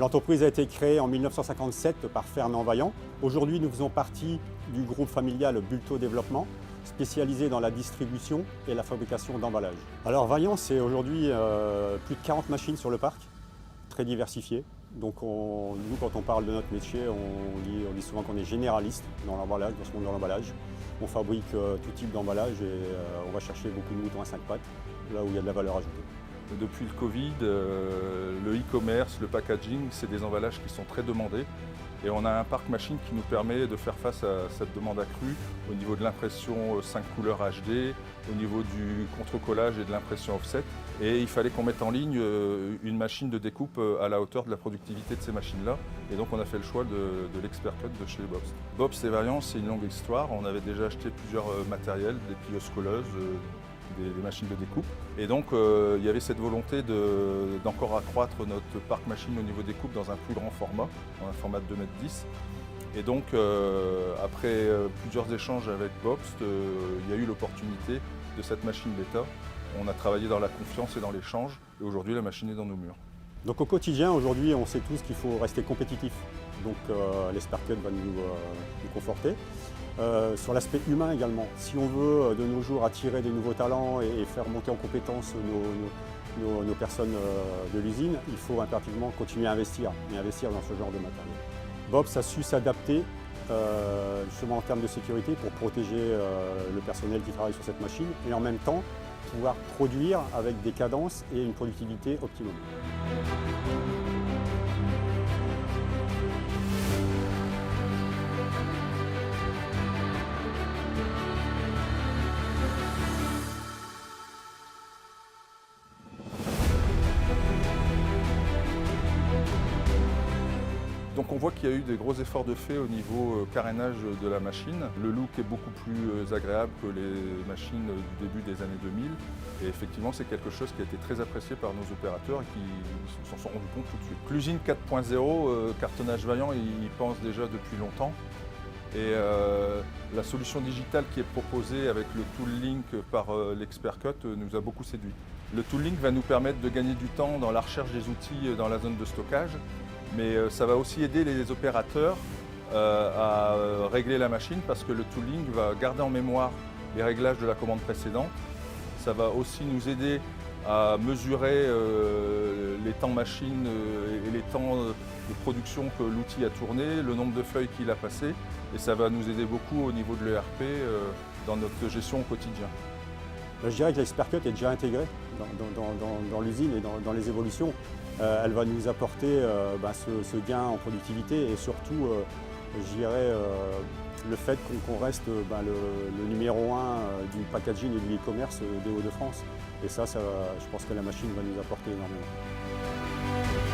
L'entreprise a été créée en 1957 par Fernand Vaillant. Aujourd'hui, nous faisons partie du groupe familial Bulto Développement, spécialisé dans la distribution et la fabrication d'emballages. Alors Vaillant, c'est aujourd'hui plus de 40 machines sur le parc, très diversifiées. Donc nous, quand on parle de notre métier, on dit souvent qu'on est généraliste dans l'emballage, dans ce monde de l'emballage. On fabrique tout type d'emballage et on va chercher beaucoup de moutons à 5 pattes, là où il y a de la valeur ajoutée. Depuis le Covid, le e-commerce, le packaging, c'est des emballages qui sont très demandés. Et on a un parc machine qui nous permet de faire face à cette demande accrue au niveau de l'impression 5 couleurs HD, au niveau du contre-collage et de l'impression offset. Et il fallait qu'on mette en ligne une machine de découpe à la hauteur de la productivité de ces machines-là. Et donc on a fait le choix de l'Expert Cut de chez Bobst. Bobst et Vaillant, c'est une longue histoire. On avait déjà acheté plusieurs matériels, des plieuses colleuses, des machines de découpe. Et donc il y avait cette volonté d'encore accroître notre parc machine au niveau découpe dans un plus grand format, dans un format de 2,10 m. Et donc après plusieurs échanges avec Bobst, il y a eu l'opportunité de cette machine bêta. On a travaillé dans la confiance et dans l'échange et aujourd'hui la machine est dans nos murs. Donc au quotidien, aujourd'hui, on sait tous qu'il faut rester compétitif. Donc l'Expert Cut va nous conforter. Sur l'aspect humain également, si on veut de nos jours attirer des nouveaux talents et faire monter en compétence nos personnes de l'usine, il faut impérativement continuer à investir dans ce genre de matériel. Bobst a su s'adapter justement en termes de sécurité pour protéger le personnel qui travaille sur cette machine et en même temps pouvoir produire avec des cadences et une productivité optimum. Donc on voit qu'il y a eu des gros efforts de fait au niveau carénage de la machine. Le look est beaucoup plus agréable que les machines du début des années 2000. Et effectivement, c'est quelque chose qui a été très apprécié par nos opérateurs et qui s'en sont rendus compte tout de suite. L'usine 4.0, cartonnage Vaillant, il pense déjà depuis longtemps. Et la solution digitale qui est proposée avec le Tool Link par l'Expert Cut nous a beaucoup séduit. Le Tool Link va nous permettre de gagner du temps dans la recherche des outils dans la zone de stockage. Mais ça va aussi aider les opérateurs à régler la machine parce que le tooling va garder en mémoire les réglages de la commande précédente. Ça va aussi nous aider à mesurer les temps machine et les temps de production que l'outil a tourné, le nombre de feuilles qu'il a passé. Et ça va nous aider beaucoup au niveau de l'ERP dans notre gestion au quotidien. Je dirais que l'Expert Cut est déjà intégré dans l'usine et dans les évolutions. Elle va nous apporter ce gain en productivité et surtout, je dirais, le fait qu'on reste le numéro 1 du packaging et du e-commerce des Hauts-de-France. Et ça, je pense que la machine va nous apporter énormément.